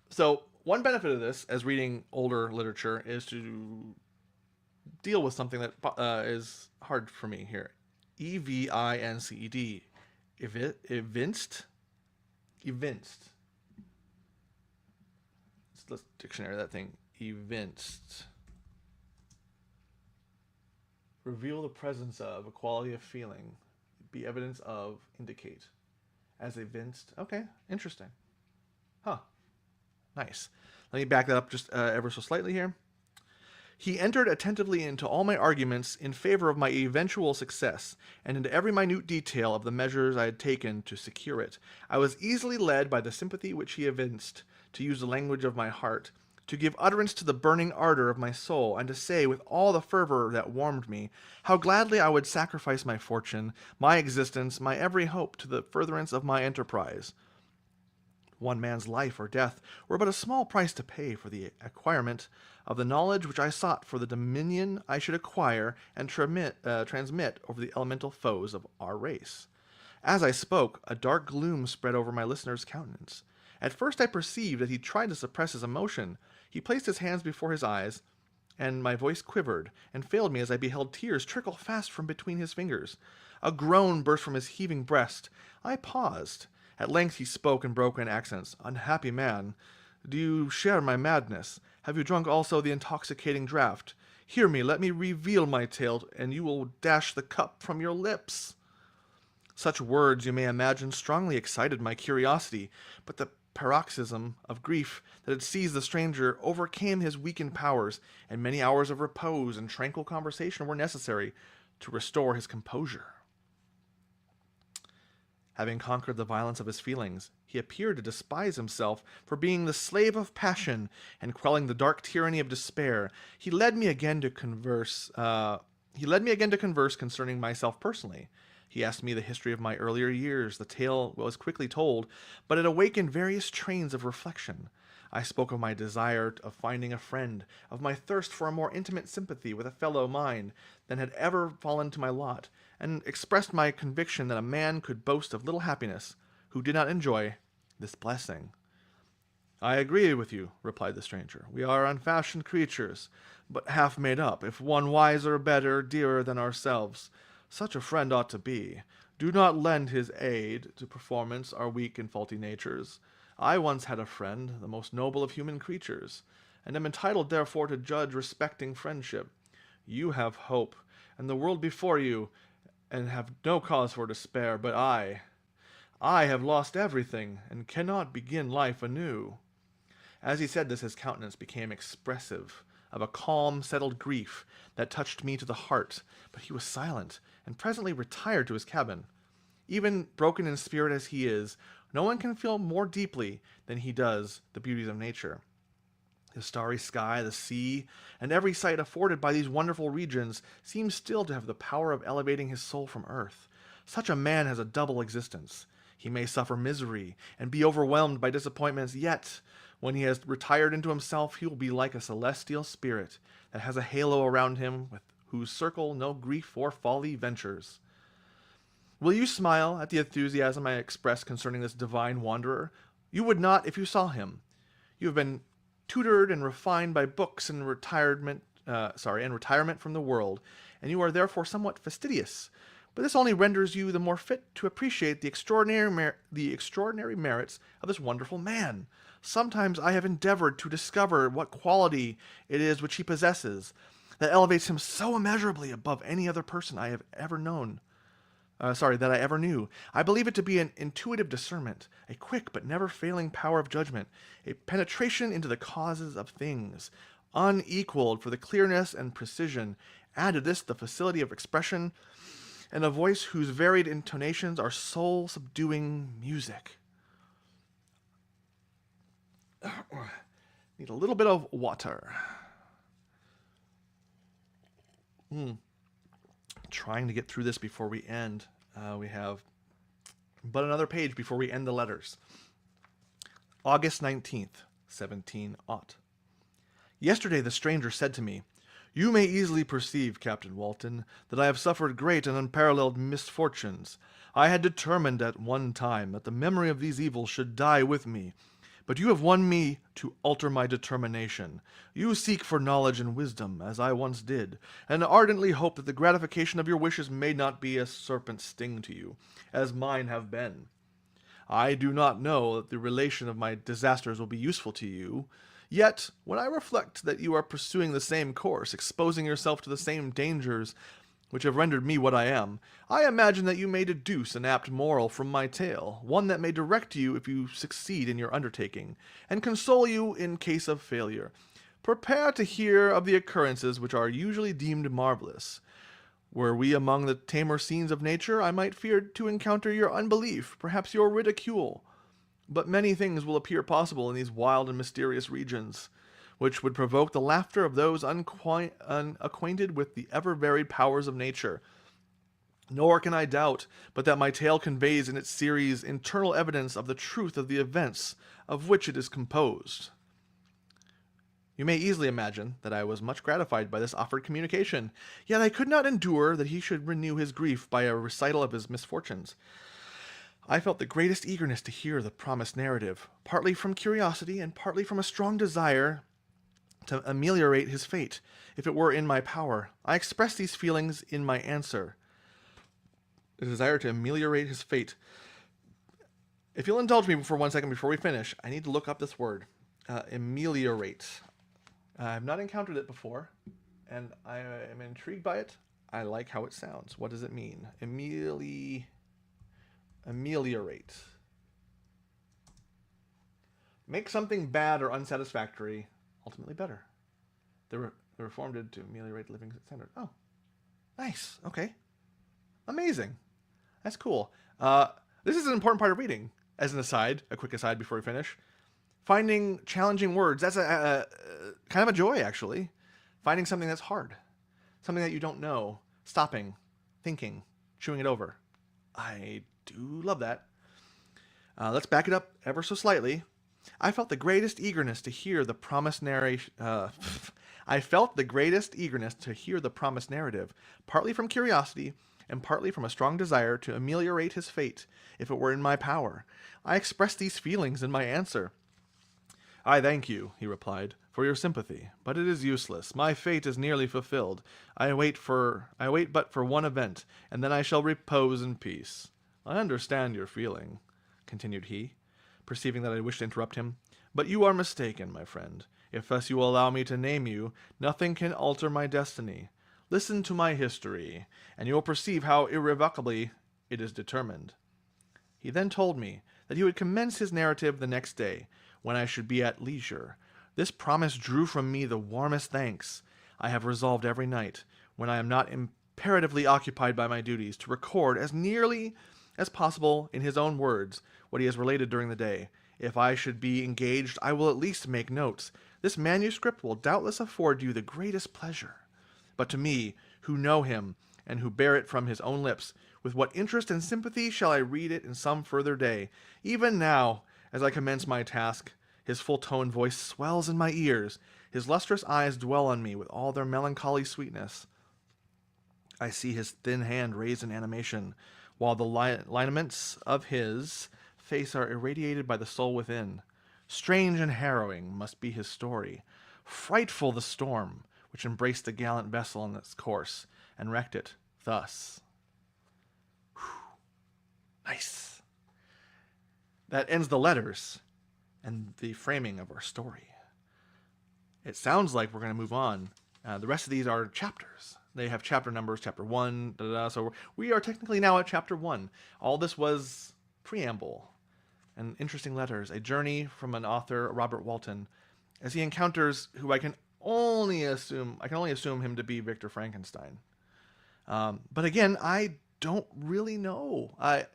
So one benefit of this, as reading older literature, is to deal with something that is hard for me here. Evinced. Evinced. Let's dictionary that thing. Evinced. Reveal the presence of, a quality of feeling. Be evidence of, indicate. As evinced. Okay, interesting. Huh. Nice. Let me back that up just ever so slightly here. He entered attentively into all my arguments in favor of my eventual success, and into every minute detail of the measures I had taken to secure it. I was easily led by the sympathy which he evinced, to use the language of my heart, to give utterance to the burning ardor of my soul, and to say with all the fervor that warmed me, how gladly I would sacrifice my fortune, my existence, my every hope to the furtherance of my enterprise. One man's life or death were but a small price to pay for the acquirement of the knowledge which I sought, for the dominion I should acquire and transmit over the elemental foes of our race. As I spoke, a dark gloom spread over my listener's countenance. At first I perceived that he tried to suppress his emotion. He placed his hands before his eyes, and my voice quivered and failed me as I beheld tears trickle fast from between his fingers. A groan burst from his heaving breast. I paused. At length he spoke in broken accents. Unhappy man, do you share my madness? Have you drunk also the intoxicating draught? Hear me, let me reveal my tale, and you will dash the cup from your lips. Such words, you may imagine, strongly excited my curiosity, but the paroxysm of grief that had seized the stranger overcame his weakened powers, and many hours of repose and tranquil conversation were necessary to restore his composure. Having conquered the violence of his feelings, he appeared to despise himself for being the slave of passion, and quelling the dark tyranny of despair, he led me again to converse concerning myself personally. He asked me the history of my earlier years. The tale was quickly told, but it awakened various trains of reflection. I spoke of my desire of finding a friend, of my thirst for a more intimate sympathy with a fellow mind than had ever fallen to my lot, and expressed my conviction that a man could boast of little happiness who did not enjoy this blessing. I agree with you, replied the stranger. We are unfashioned creatures, but half made up, if one wiser, better, dearer than ourselves. Such a friend ought to be. Do not lend his aid to performance our weak and faulty natures. I once had a friend, the most noble of human creatures, and am entitled therefore to judge respecting friendship. You have hope, and the world before you, and have no cause for despair, but I have lost everything, and cannot begin life anew. As he said this, his countenance became expressive of a calm, settled grief that touched me to the heart, but he was silent, and presently retired to his cabin. Even broken in spirit as he is, no one can feel more deeply than he does the beauties of nature. The starry sky, the sea, and every sight afforded by these wonderful regions seems still to have the power of elevating his soul from earth. Such a man has a double existence. He may suffer misery and be overwhelmed by disappointments, yet, When he has retired into himself, he will be like a celestial spirit that has a halo around him with whose circle no grief or folly ventures. Will you smile at the enthusiasm I express concerning this divine wanderer? You would not if you saw him. You have been tutored and refined by books and retirement from the world, and you are therefore somewhat fastidious. But this only renders you the more fit to appreciate the extraordinary merits of this wonderful man. Sometimes I have endeavored to discover what quality it is which he possesses that elevates him so immeasurably above any other person I have ever known. That I ever knew. I believe it to be an intuitive discernment, a quick but never failing power of judgment, a penetration into the causes of things, unequaled for the clearness and precision. Add to this the facility of expression, and a voice whose varied intonations are soul-subduing music. Need a little bit of water. Trying to get through this before we end. We have but another page before we end the letters. August 19th, 17 aught. Yesterday the stranger said to me, "You may easily perceive, Captain Walton, that I have suffered great and unparalleled misfortunes. I had determined at one time that the memory of these evils should die with me, but you have won me to alter my determination. You seek for knowledge and wisdom, as I once did, and ardently hope that the gratification of your wishes may not be a serpent's sting to you, as mine have been. I do not know that the relation of my disasters will be useful to you. Yet, when I reflect that you are pursuing the same course, exposing yourself to the same dangers which have rendered me what I am, I imagine that you may deduce an apt moral from my tale, one that may direct you if you succeed in your undertaking, and console you in case of failure. Prepare to hear of the occurrences which are usually deemed marvelous. Were we among the tamer scenes of nature, I might fear to encounter your unbelief, perhaps your ridicule. But many things will appear possible in these wild and mysterious regions, which would provoke the laughter of those unacquainted with the ever-varied powers of nature. Nor can I doubt but that my tale conveys in its series internal evidence of the truth of the events of which it is composed." You may easily imagine that I was much gratified by this offered communication, yet I could not endure that he should renew his grief by a recital of his misfortunes. I felt the greatest eagerness to hear the promised narrative, partly from curiosity and partly from a strong desire to ameliorate his fate, if it were in my power. I expressed these feelings in my answer. The desire to ameliorate his fate. If you'll indulge me for 1 second before we finish, I need to look up this word. Ameliorate. I've not encountered it before, and I am intrigued by it. I like how it sounds. What does it mean? Ameliorate. Make something bad or unsatisfactory ultimately better. The reformed did to ameliorate living standard. Oh, nice. Okay. Amazing. That's cool. This is an important part of reading. As an aside, a quick aside before we finish. Finding challenging words, that's a kind of a joy, actually. Finding something that's hard. Something that you don't know. Stopping. Thinking. Chewing it over. I do love that. Let's back it up ever so slightly. I felt the greatest eagerness to hear the promised narration. I felt the greatest eagerness to hear the promised narrative, partly from curiosity and partly from a strong desire to ameliorate his fate, if it were in my power. I expressed these feelings in my answer. "I thank you," he replied, "for your sympathy, but it is useless. My fate is nearly fulfilled. I wait but for one event, and then I shall repose in peace." "I understand your feeling," continued he, perceiving that I wished to interrupt him, "but you are mistaken, my friend. If thus you will allow me to name you, nothing can alter my destiny. Listen to my history, and you will perceive how irrevocably it is determined." He then told me that he would commence his narrative the next day, when I should be at leisure. This promise drew from me the warmest thanks. I have resolved every night, when I am not imperatively occupied by my duties, to record as nearly as possible in his own words what he has related during the day. If I should be engaged, I will at least make notes. This manuscript will doubtless afford you the greatest pleasure. But to me, who know him, and who bear it from his own lips, with what interest and sympathy shall I read it in some further day? Even now, as I commence my task, His full-toned voice swells in my ears. His lustrous eyes dwell on me with all their melancholy sweetness. I see his thin hand raised in animation, while the lineaments of his face are irradiated by the soul within. Strange and harrowing must be his story. Frightful the storm which embraced the gallant vessel in its course, and wrecked it thus. Whew. Nice. That ends the letters and the framing of our story. It sounds like we're going to move on. The rest of these are chapters. They have chapter numbers, chapter 1, so we are technically now at chapter 1. All this was preamble and interesting letters, a journey from an author, Robert Walton, as he encounters who I can only assume him to be Victor Frankenstein. But again, I don't really know. I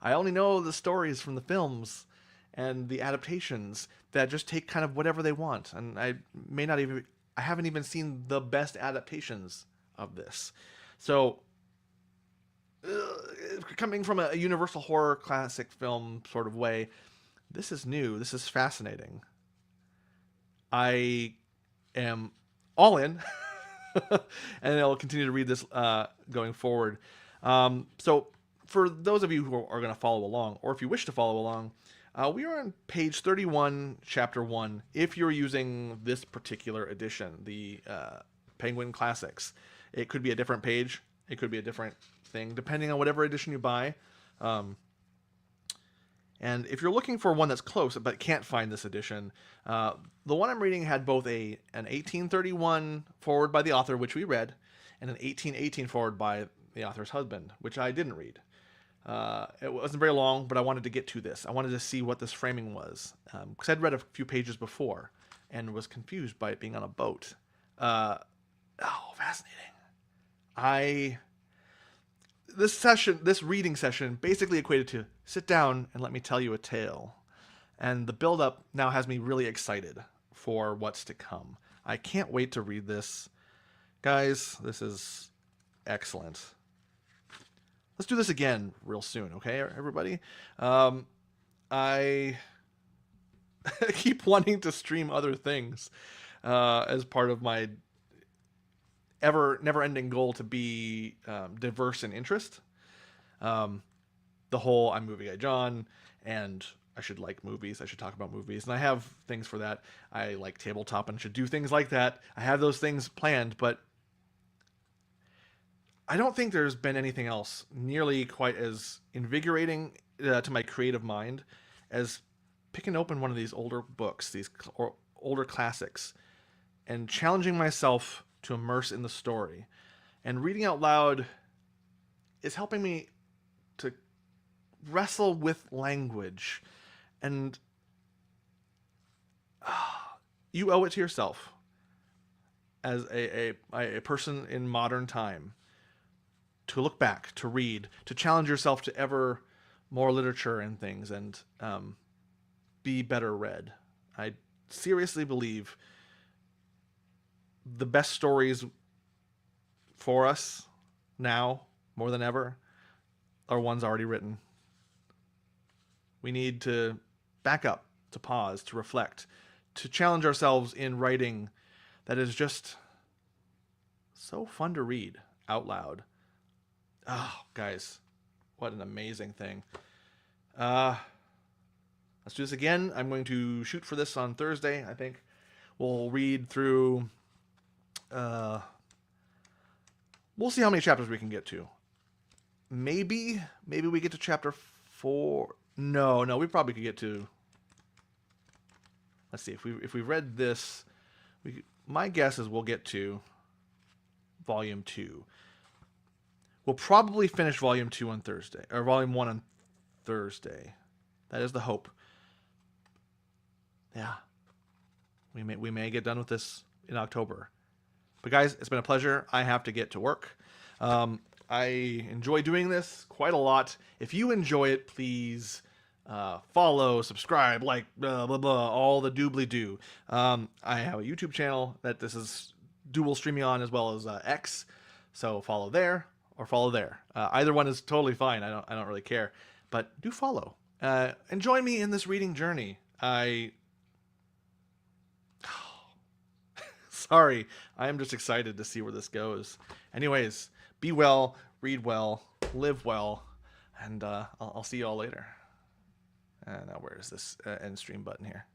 only know the stories from the films and the adaptations that just take kind of whatever they want, and I haven't even seen the best adaptations of this. So, coming from a Universal horror classic film sort of way, this is new. This is fascinating. I am all in, and I'll continue to read this going forward. So, for those of you who are going to follow along, or if you wish to follow along, we are on page 31, chapter 1, if you're using this particular edition, the Penguin Classics. It could be a different page. It could be a different thing, depending on whatever edition you buy. And if you're looking for one that's close but can't find this edition, the one I'm reading had both an 1831 forward by the author, which we read, and an 1818 forward by the author's husband, which I didn't read. It wasn't very long, but I wanted to get to this. I wanted to see what this framing was, because I'd read a few pages before and was confused by it being on a boat. Fascinating. This reading session basically equated to sit down and let me tell you a tale. And the build-up now has me really excited for what's to come. I can't wait to read this. Guys, this is excellent. Let's do this again real soon, okay, everybody? I keep wanting to stream other things as part of my never-ending goal to be diverse in interest. The whole I'm Movie Guy John, and I should like movies. I should talk about movies, and I have things for that. I like tabletop and should do things like that. I have those things planned, but I don't think there's been anything else nearly quite as invigorating to my creative mind as picking open one of these older books, these older classics, and challenging myself to immerse in the story. And reading out loud is helping me to wrestle with language. And you owe it to yourself as a person in modern time to look back, to read, to challenge yourself to ever more literature and things, and be better read. I seriously believe the best stories for us now, more than ever, are ones already written. We need to back up, to pause, to reflect, to challenge ourselves in writing that is just so fun to read out loud. Oh, guys, what an amazing thing. Let's do this again. I'm going to shoot for this on Thursday, I think. We'll read through... we'll see how many chapters we can get to. Maybe we get to chapter 4. No, we probably could get to... Let's see, if we read this... my guess is we'll get to Volume 2. We'll probably finish Volume 2 on Thursday, or Volume 1 on Thursday. That is the hope. Yeah. We may get done with this in October. But guys, it's been a pleasure. I have to get to work. I enjoy doing this quite a lot. If you enjoy it, please follow, subscribe, like, blah, blah, blah, all the doobly-doo. I have a YouTube channel that this is dual streaming on, as well as X. So follow there. Or follow there. Either one is totally fine. I don't really care. But do follow. And join me in this reading journey. I Sorry. I am just excited to see where this goes. Anyways, be well, read well, live well, and I'll see you all later. Now where is this end stream button here?